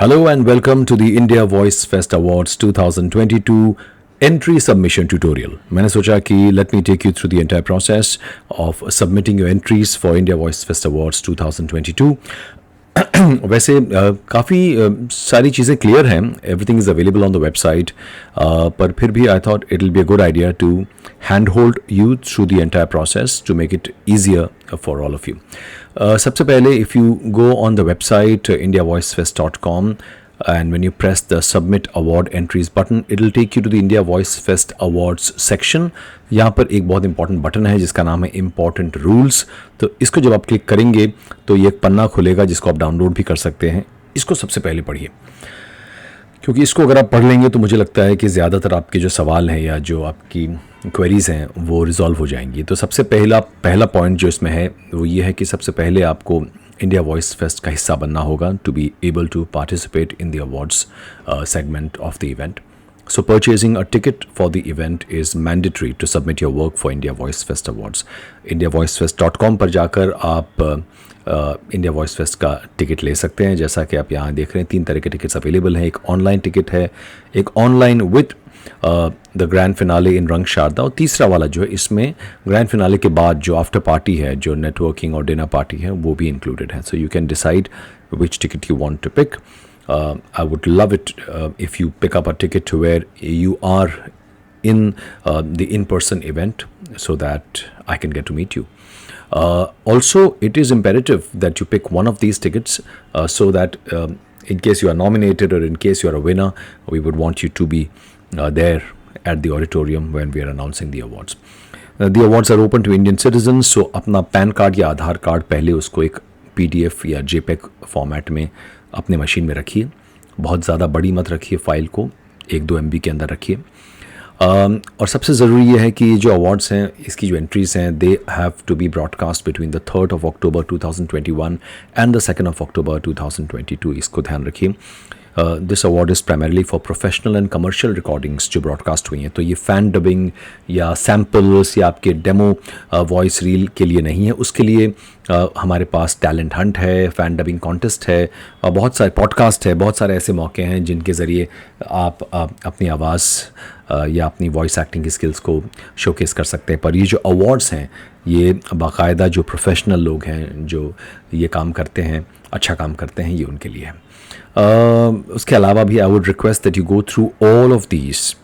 Hello and welcome to the India Voice Fest Awards 2022 entry submission tutorial. मैंने सोचा कि let me take you through the entire process of submitting your entries for India Voice Fest Awards 2022. वैसे काफ़ी सारी चीज़ें clear हैं, everything is available on the website, पर फिर भी I thought it will be a good idea to hand hold you through the entire process to make it easier for all of you. सबसे पहले if you go on the website indiavoicefest.com and when you press the submit award entries button it will take you to the India Voice Fest Awards section. यहाँ पर एक बहुत important button है जिसका नाम है इम्पॉर्टेंट रूल्स. तो इसको जब आप क्लिक करेंगे तो ये एक पन्ना खुलेगा जिसको आप डाउनलोड भी कर सकते हैं. इसको सबसे पहले पढ़िए, क्योंकि इसको अगर आप पढ़ लेंगे तो मुझे लगता है कि ज़्यादातर आपके जो सवाल हैं या जो आपकी क्वेरीज़ हैं वो रिजॉल्व हो जाएंगी. तो सबसे पहला पॉइंट जो इसमें है वो ये है कि सबसे पहले आपको इंडिया वॉइस फेस्ट का हिस्सा बनना होगा to be able to participate in the awards segment of the event. So purchasing a ticket for the event is mandatory to submit your work for India Voice Fest Awards. indiavoicefest.com पर जाकर आप India voice fest का ticket ले सकते हैं. जैसा कि आप यहाँ देख रहे हैं 3 तरह के टिकट्स अवेलेबल हैं. एक ऑनलाइन टिकट है, एक online with the grand finale in Rang Sharda, और तीसरा वाला जो है इसमें ग्रैंड फिनाले के बाद जो आफ्टर पार्टी है, जो नेटवर्किंग और डिनर पार्टी है, वो भी इंक्लूडेड है. So you can decide which ticket you want to pick. I would love it if you pick up a ticket where you are in the in-person event so that I can get to meet you. Also, it is imperative that you pick one of these tickets so that in case you are nominated or in case you are a winner, we would want you to be there at the auditorium when we are announcing the awards. The awards are open to Indian citizens, so अपना pan card या आधार card पहले उसको एक PDF या JPEG format में अपने machine में रखिए. बहुत ज़्यादा बड़ी मत रखिए फाइल को, 1-2 MB के अंदर रखिए. और सबसे ज़रूरी ये है कि जो अवार्ड्स हैं, इसकी जो एंट्रीज़ हैं, they have to be broadcast between the 3rd of October 2021 and the 2nd of October 2022. इसको ध्यान रखिए. This award is primarily for professional and commercial recordings जो ब्रॉडकास्ट हुई हैं. तो ये फ़ैन डबिंग या सैम्पल्स या आपके डेमो वॉइस रील के लिए नहीं है. उसके लिए हमारे पास टैलेंट हंट है, फ़ैन डबिंग कॉन्टेस्ट है, और बहुत सारे पॉडकास्ट है, बहुत सारे ऐसे मौके हैं जिनके ज़रिए आप अपनी आवाज़ या अपनी वॉइस एक्टिंग की स्किल्स को शोकेस कर सकते हैं. पर ये जो अवार्ड्स हैं ये बाकायदा जो प्रोफेशनल लोग हैं जो ये काम करते हैं, अच्छा काम करते हैं, ये उनके लिए है. उसके अलावा भी I would request that you go through all of these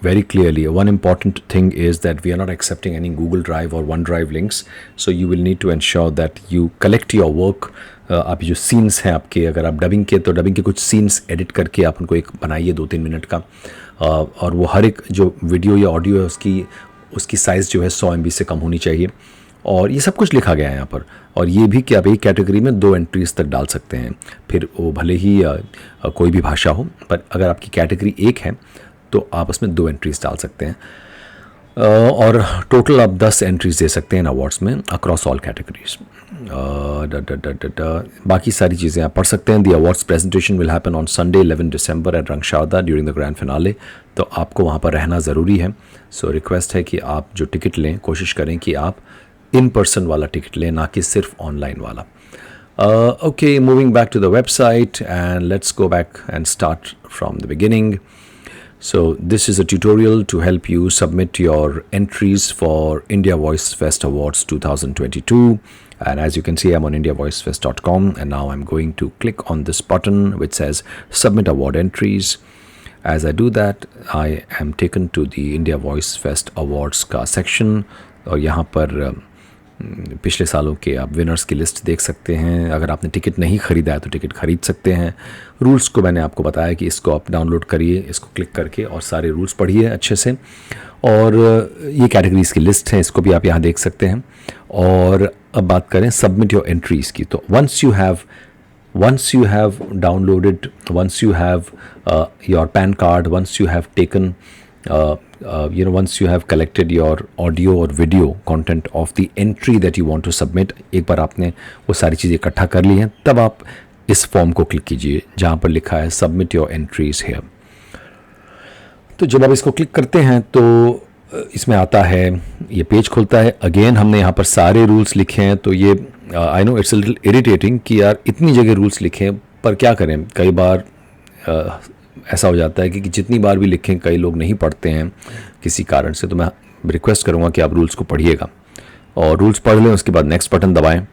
very clearly. One important thing is that we are not accepting any Google Drive or OneDrive links, so you will need to ensure that you collect your work. आप जो scenes हैं आपके, अगर आप dubbing के, तो dubbing के कुछ सीन्स एडिट करके आप उनको एक बनाइए 2-3 मिनट का, और वो हर एक जो वीडियो या ऑडियो है उसकी साइज़ जो है 100 MB से कम होनी चाहिए. और ये सब कुछ लिखा गया है यहाँ पर, और ये भी कि आप एक कैटेगरी में 2 एंट्रीज़ तक डाल सकते हैं, फिर वो भले ही कोई भी भाषा हो, पर अगर आपकी कैटेगरी एक है तो आप उसमें 2 एंट्रीज़ डाल सकते हैं. और टोटल आप 10 एंट्रीज़ दे सकते हैं अवार्ड्स में अक्रॉस ऑल कैटेगरीज. बाकी सारी चीज़ें आप पढ़ सकते हैं. The awards presentation will happen on Sunday 11 December at Rang Sharda during the grand finale. तो आपको वहाँ पर रहना ज़रूरी है. सो रिक्वेस्ट है कि आप जो टिकट लें, कोशिश करें कि आप इन पर्सन वाला टिकट लें, ना कि सिर्फ ऑनलाइन वाला. Okay, moving back to the website, and let's go back and start from the beginning. So this is a tutorial to help you submit your entries for India Voice Fest Awards 2022. And as you can see, I'm on indiavoicefest.com, and now I'm going to click on this button which says Submit Award Entries. As I do that, I am taken to the India Voice Fest Awards का section, और यहाँ पर पिछले सालों के आप winners की list देख सकते हैं. अगर आपने टिकट नहीं ख़रीदा है तो टिकट ख़रीद सकते हैं. रूल्स को मैंने आपको बताया कि इसको आप डाउनलोड करिए, इसको क्लिक करके, और सारे रूल्स पढ़िए अच्छे से. और ये कैटेगरीज़ की लिस्ट है, इसको भी आप यहाँ देख सकते हैं. और अब बात करें सबमिट योर एंट्रीज़ की. तो once you have downloaded, once you have your PAN card, once you have taken once you have collected your audio or video content of the entry that you want to submit, एक बार आपने वो सारी चीज़ें इकट्ठा कर ली हैं, तब आप इस फॉर्म को क्लिक कीजिए जहाँ पर लिखा है सबमिट योर एंट्रीज हेयर. तो जब आप इसको क्लिक करते हैं तो इसमें आता है, ये पेज खुलता है. अगेन हमने यहाँ पर सारे रूल्स लिखे हैं, तो ये I know it's a little irritating कि यार इतनी जगह रूल्स लिखे हैं, पर क्या करें, कई बार ऐसा हो जाता है कि जितनी बार भी लिखें कई लोग नहीं पढ़ते हैं किसी कारण से। तो मैं रिक्वेस्ट करूँगा कि आप रूल्स को पढ़िएगा और रूल्स पढ़ लें, उसके बाद नेक्स्ट बटन दबाएं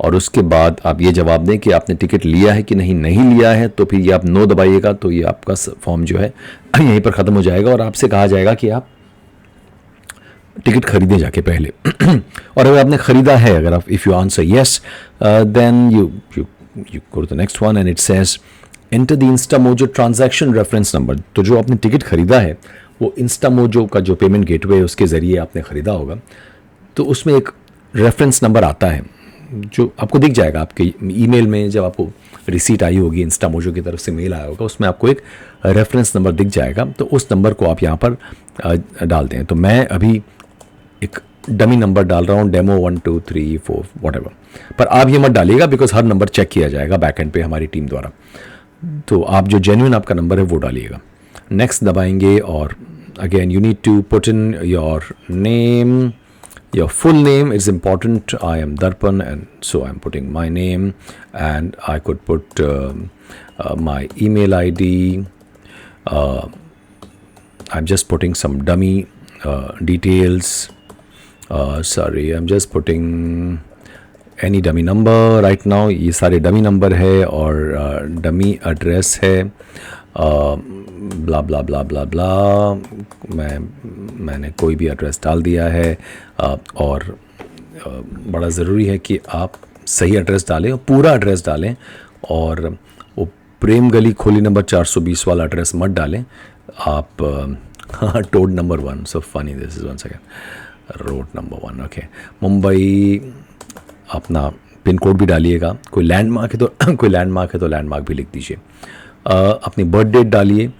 और उसके बाद आप ये जवाब दें कि आपने टिकट लिया है कि नहीं लिया है। तो फिर ये आप नो दबाइएगा, तो ये आपका फॉर्म जो है यहीं पर ख़त्म हो जाएगा और आपसे कहा जाएगा कि आप टिकट खरीदें जाके पहले। और अगर आपने ख़रीदा है, अगर आप if you answer yes, then you go to the next one and it says enter the Instamojo transaction reference number. तो जो आपने टिकट खरीदा है वो इंस्टामोजो का जो पेमेंट गेटवे है उसके ज़रिए आपने ख़रीदा होगा, तो उसमें एक रेफरेंस नंबर आता है जो आपको दिख जाएगा आपके ईमेल में। जब आपको रिसीट आई होगी, इंस्टामोजो की तरफ से मेल आया होगा, उसमें आपको एक रेफरेंस नंबर दिख जाएगा। तो उस नंबर को आप यहाँ पर डाल दें। तो मैं अभी एक डमी नंबर डाल रहा हूँ, डेमो 1 2 3 4 व्हाटएवर, पर आप ये मत डालिएगा बिकॉज हर नंबर चेक किया जाएगा बैकएंड पे हमारी टीम द्वारा। तो आप जो जेन्युइन आपका नंबर है वो डालिएगा। नेक्स्ट दबाएंगे और again you need to put in your name, your full name is important. I am Darpan, and so I'm putting my name, and I could put my email ID. I'm just putting some dummy details. Sorry, I'm just putting any dummy number right now. ये सारे dummy number है और dummy address है, ब्ला blah blah blah ब्ला। मैंने कोई भी address डाल दिया है और बड़ा ज़रूरी है कि आप सही एड्रेस डालें और पूरा एड्रेस डालें और वो प्रेम गली खोली नंबर 420 वाला एड्रेस मत डालें आप। Road number 1, so funny this is 1 second, road number 1, okay, Mumbai. अपना पिन कोड भी डालिएगा। कोई लैंडमार्क है तो लैंडमार्क भी लिख दीजिए। अपनी बर्थ डेट डालिए।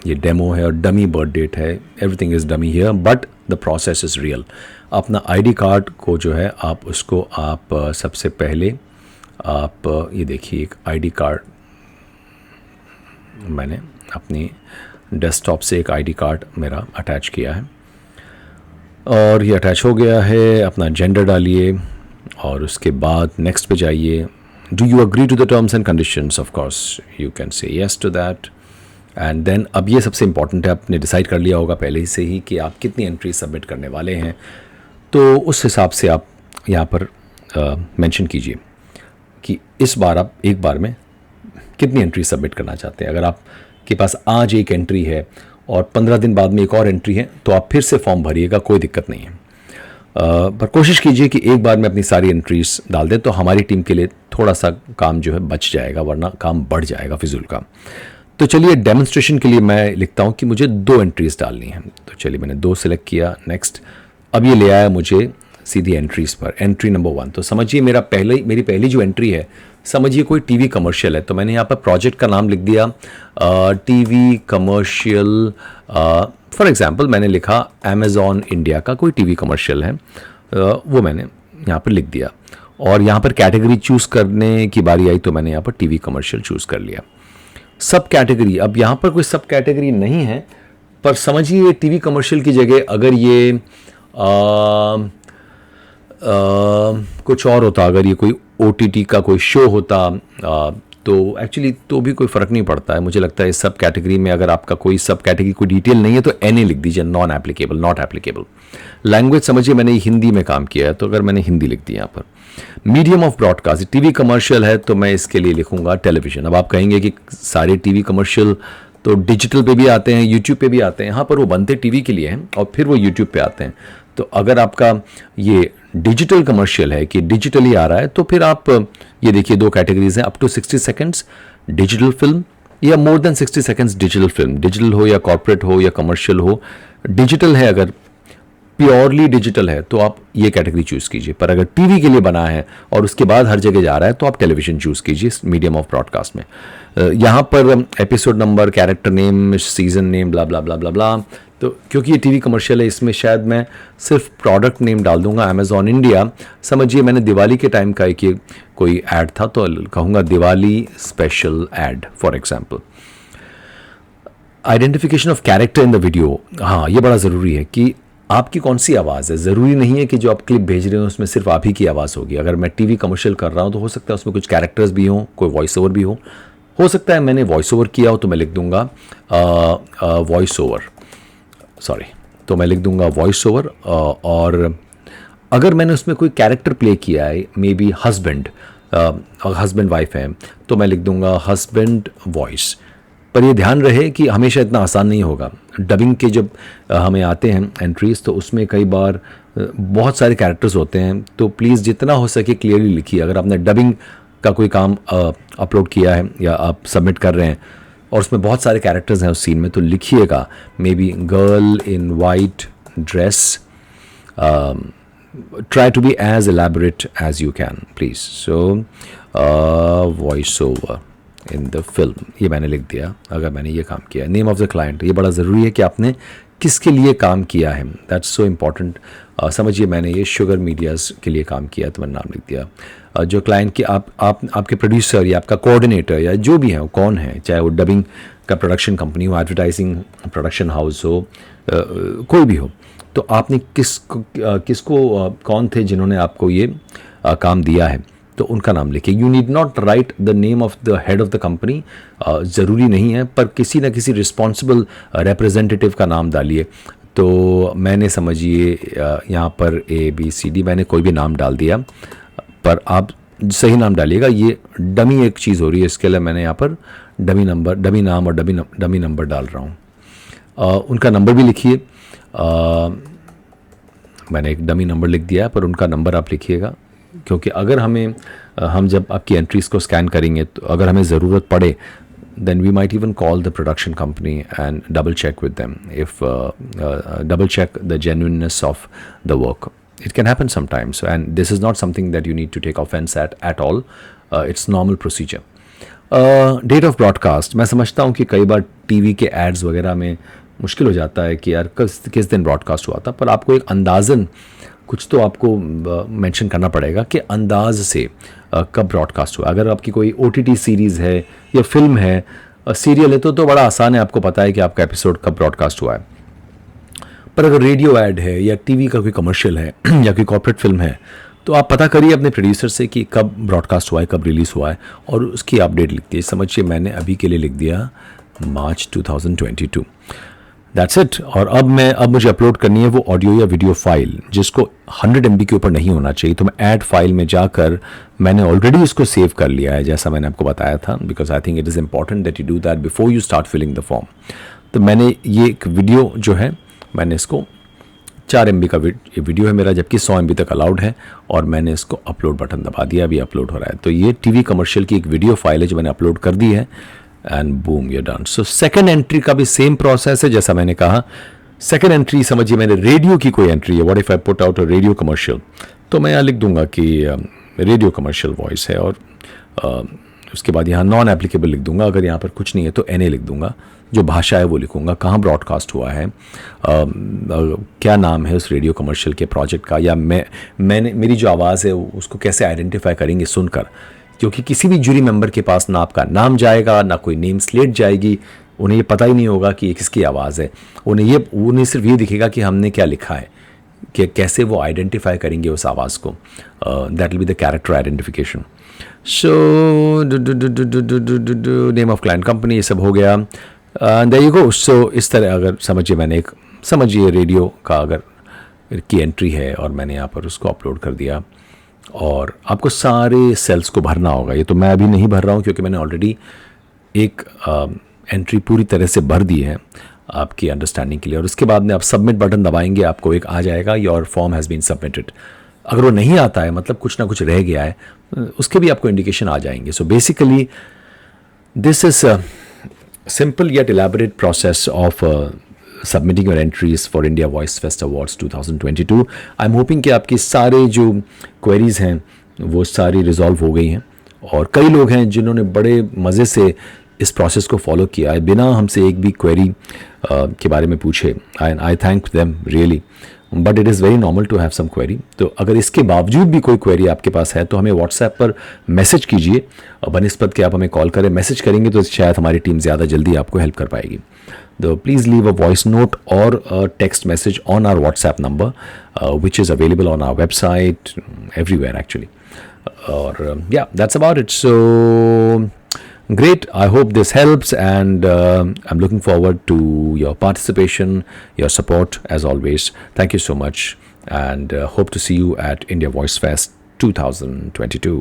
ये डेमो है और डमी बर्थ डेट है, everything is dummy here but the process is real. अपना आईडी कार्ड को जो है आप उसको आप सबसे पहले आप ये देखिए, एक आईडी कार्ड मैंने अपनी डेस्कटॉप से एक आईडी कार्ड मेरा अटैच किया है और ये अटैच हो गया है। अपना जेंडर डालिए और उसके बाद नेक्स्ट पे जाइए। Do you agree to the terms and conditions? Of course, you can say yes to that. And then अब ये सबसे इम्पॉर्टेंट है, आपने डिसाइड कर लिया होगा पहले ही से ही कि आप कितनी एंट्री सबमिट करने वाले हैं। तो उस हिसाब से आप यहाँ पर मेंशन कीजिए कि इस बार आप एक बार में कितनी एंट्री सबमिट करना चाहते हैं। अगर आपके पास आज एक एंट्री है और 15 दिन बाद में एक और एंट्री है तो आप फिर से फॉर्म भरिएगा, कोई दिक्कत नहीं है। पर कोशिश कीजिए कि एक बार में अपनी सारी एंट्रीज डाल दें तो हमारी टीम के लिए थोड़ा सा काम जो है बच जाएगा, वरना काम बढ़ जाएगा फिजूल का। तो चलिए डेमोन्स्ट्रेशन के लिए मैं लिखता हूं कि मुझे 2 एंट्रीज डालनी है। तो चलिए मैंने 2 सेलेक्ट किया। नेक्स्ट, अब ये ले आया मुझे सीधी एंट्रीज पर। एंट्री नंबर 1, तो समझिए मेरी पहली जो एंट्री है, समझिए कोई टीवी कमर्शियल है। तो मैंने यहाँ पर प्रोजेक्ट का नाम लिख दिया टीवी कमर्शियल। फॉर एग्जांपल मैंने लिखा अमेज़ॉन इंडिया का कोई टीवी कमर्शियल है, वो मैंने यहाँ पर लिख दिया। और यहाँ पर कैटेगरी चूज़ करने की बारी आई तो मैंने यहाँ पर टीवी कमर्शियल चूज़ कर लिया। सब कैटेगरी, अब यहाँ पर कोई सब कैटेगरी नहीं है, पर समझिए टीवी कमर्शियल की जगह अगर ये कुछ और होता, अगर ये कोई OTT का कोई शो होता तो एक्चुअली तो भी कोई फ़र्क नहीं पड़ता है। मुझे लगता है इस सब कैटेगरी में अगर आपका कोई सब कैटेगरी कोई डिटेल नहीं है तो NA लिख दीजिए, non applicable, not applicable. Language समझिए मैंने हिंदी में काम किया है तो अगर मैंने हिंदी लिख दी यहाँ पर। Medium of broadcast, TV commercial है तो मैं इसके लिए लिखूंगा टेलीविज़न। अब आप कहेंगे कि सारे टीवी कमर्शियल तो डिजिटल पे भी आते हैं, यूट्यूब पे भी आते हैं। यहाँ पर वो बनते टीवी के लिए हैं और फिर वो यूट्यूब पे आते हैं। तो अगर आपका ये डिजिटल कमर्शियल है कि डिजिटली आ रहा है तो फिर आप ये देखिए 2 कैटेगरीज हैं, up to 60 seconds digital film या more than 60 seconds digital film. Digital हो या कॉर्पोरेट हो या कमर्शियल हो, डिजिटल है, अगर प्योरली डिजिटल है तो आप ये कैटेगरी चूज़ कीजिए। पर अगर टीवी के लिए बना है और उसके बाद हर जगह जा रहा है तो आप टेलीविज़न चूज़ कीजिए मीडियम ऑफ ब्रॉडकास्ट में। यहाँ पर episode number, character name, season name, blah blah blah blah blah. तो क्योंकि ये टीवी कमर्शियल है इसमें शायद मैं सिर्फ प्रोडक्ट नेम डाल दूंगा अमेज़ॉन इंडिया। समझिए मैंने दिवाली के टाइम का एक कोई ऐड था तो कहूँगा Diwali special add for example. Identification of character in the video, हाँ ये बड़ा ज़रूरी है कि आपकी कौन सी आवाज़ है। ज़रूरी नहीं है कि जो आप क्लिप भेज रहे हो उसमें सिर्फ आप ही की आवाज़ होगी। अगर मैं टीवी कमर्शियल कर रहा हूँ तो हो सकता है उसमें कुछ कैरेक्टर्स भी हों, कोई वॉइस ओवर भी हो सकता है मैंने वॉइस ओवर किया हो तो मैं लिख दूंगा वॉइस ओवर, सॉरी, तो मैं लिख दूंगा वॉइस ओवर। और अगर मैंने उसमें कोई कैरेक्टर प्ले किया है, may be husband, husband wife है, तो मैं लिख दूंगा हस्बैंड वॉइस। पर ये ध्यान रहे कि हमेशा इतना आसान नहीं होगा। डबिंग के जब हमें आते हैं एंट्रीज तो उसमें कई बार बहुत सारे कैरेक्टर्स होते हैं, तो प्लीज़ जितना हो सके क्लियरली लिखिए। अगर आपने डबिंग का कोई काम अपलोड किया है या आप सबमिट कर रहे हैं और उसमें बहुत सारे कैरेक्टर्स हैं उस सीन में, तो लिखिएगा may be girl in white dress, try to be as elaborate as you can please. So voice over in the film, ये मैंने लिख दिया अगर मैंने ये काम किया। नेम ऑफ द क्लाइंट, ये बड़ा ज़रूरी है कि आपने किसके लिए काम किया है, दैट्स सो इम्पॉर्टेंट। समझिए मैंने ये शुगर मीडियाज़ के लिए काम किया तो मैंने नाम लिख दिया। जो क्लाइंट की आपके प्रोड्यूसर या आपका कोऑर्डिनेटर या जो भी है वो कौन है, चाहे वो डबिंग का प्रोडक्शन कंपनी हो, एडवर्टाइजिंग प्रोडक्शन हाउस हो, कोई भी हो, तो आपने किसको कौन थे जिन्होंने आपको ये काम दिया है, तो उनका नाम लिखिए। You need not right the name of the head of the company, ज़रूरी नहीं है, पर किसी न किसी रिस्पॉन्सिबल रिप्रेजेंटेटिव का नाम डालिए। तो मैंने समझिए यहाँ पर ABCD मैंने कोई भी नाम डाल दिया, पर आप सही नाम डालिएगा। ये डमी एक चीज़ हो रही है, इसके लिए मैंने यहाँ पर डमी नंबर, डमी नाम और डमी नंबर डाल रहा हूँ। उनका नंबर भी लिखिए। मैंने एक डमी नंबर लिख दिया है, पर उनका नंबर आप लिखिएगा, क्योंकि अगर हम जब आपकी एंट्रीज़ को स्कैन करेंगे तो अगर हमें ज़रूरत पड़े then we might even call the production company and double check with them if double check the genuineness of the work. It can happen sometimes, and this is not something that you need to take offense at all. It's normal procedure. Date of broadcast, मैं समझता हूँ कि कई बार TV के ads वगैरह में मुश्किल हो जाता है कि यार किस दिन ब्रॉडकास्ट हुआ था, पर आपको एक अंदाज़न कुछ तो आपको मेंशन करना पड़ेगा कि अंदाज से कब ब्रॉडकास्ट हुआ। अगर आपकी कोई OTT सीरीज़ है या फिल्म है, सीरियल है, तो बड़ा आसान है, आपको पता है कि आपका एपिसोड कब ब्रॉडकास्ट हुआ है। पर अगर रेडियो ऐड है या टीवी का कोई कमर्शियल है या कोई कॉर्पोरेट फिल्म है, तो आप पता करिए अपने प्रोड्यूसर से कि कब ब्रॉडकास्ट हुआ है, कब रिलीज़ हुआ है, और उसकी अपडेट लिख दिए। समझिए मैंने अभी के लिए लिख दिया मार्च 2022, दैट्स इट। और अब मुझे अपलोड करनी है वो ऑडियो या वीडियो फाइल जिसको 100 MB के ऊपर नहीं होना चाहिए। तो मैं ऐड फाइल में जाकर मैंने ऑलरेडी उसको सेव कर लिया है, जैसा मैंने आपको बताया था, because I think it is important that you do that before you start filling the form. तो मैंने ये एक वीडियो जो है, मैंने इसको 4 MB का वीडियो है मेरा, जबकि 100 MB तक अलाउड है, और मैंने इसको अपलोड बटन दबा दिया, अभी अपलोड हो रहा है। तो ये टीवी कमर्शियल की एक वीडियो फाइल है जो मैंने अपलोड कर दी है, and boom you done. So second entry का भी सेम प्रोसेस है जैसा मैंने कहा। सेकंड एंट्री समझिए मैंने रेडियो की कोई एंट्री है, what if I put out a radio commercial, तो मैं यहाँ लिख दूंगा कि रेडियो कमर्शियल वॉइस है, और उसके बाद यहाँ नॉन एप्लीकेबल लिख दूंगा। अगर यहाँ पर कुछ नहीं है तो NA लिख दूंगा, जो भाषा है वो लिखूंगा, कहाँ ब्रॉडकास्ट हुआ है, क्या नाम है उस रेडियो कमर्शियल के प्रोजेक्ट का, या मेरी जो आवाज़ है उसको कैसे आइडेंटिफाई करेंगे सुनकर, क्योंकि किसी भी जूरी मेंबर के पास ना आपका नाम जाएगा, ना कोई नेम स्लेट जाएगी, उन्हें ये पता ही नहीं होगा कि ये किसकी आवाज़ है। उन्हें सिर्फ ये दिखेगा कि हमने क्या लिखा है, कि कैसे वो आइडेंटिफाई करेंगे उस आवाज़ को। That will be the character identification. So name of client company, ये सब हो गया, देयर यू गो। सो इस तरह अगर समझिए रेडियो का अगर की एंट्री है और मैंने यहाँ पर उसको अपलोड कर दिया, और आपको सारे सेल्स को भरना होगा। ये तो मैं अभी नहीं भर रहा हूँ क्योंकि मैंने ऑलरेडी एक एंट्री पूरी तरह से भर दी है आपकी अंडरस्टैंडिंग के लिए, और उसके बाद में आप सबमिट बटन दबाएंगे, आपको एक आ जाएगा your form has been submitted. अगर वो नहीं आता है मतलब कुछ ना कुछ रह गया है, उसके भी आपको इंडिकेशन आ जाएंगे। So basically this is simple yet elaborate process of submitting your entries for India Voice Fest Awards 2022. I'm hoping कि आपकी सारे जो queries हैं वो सारी रिजॉल्व हो गई हैं, और कई लोग हैं जिन्होंने बड़े मज़े से इस प्रोसेस को फॉलो किया है बिना हमसे एक भी क्वेरी के बारे में पूछे. I thank them really. But it is very normal to have some query. तो अगर इसके बावजूद भी कोई क्वेरी आपके पास है तो हमें व्हाट्सएप पर मैसेज कीजिए. बनिस्पत के आप हमें कॉल करें. मैसेज करेंगे तो शायद हमारी टीम ज़्यादा जल्दी आपको हेल्प कर पाएगी. तो please leave a voice note और a text message on our WhatsApp number which is available on our website everywhere actually. Or yeah, that's about it. So great. I hope this helps, and I'm looking forward to your participation, your support as always. Thank you so much, and hope to see you at India Voice Fest 2022.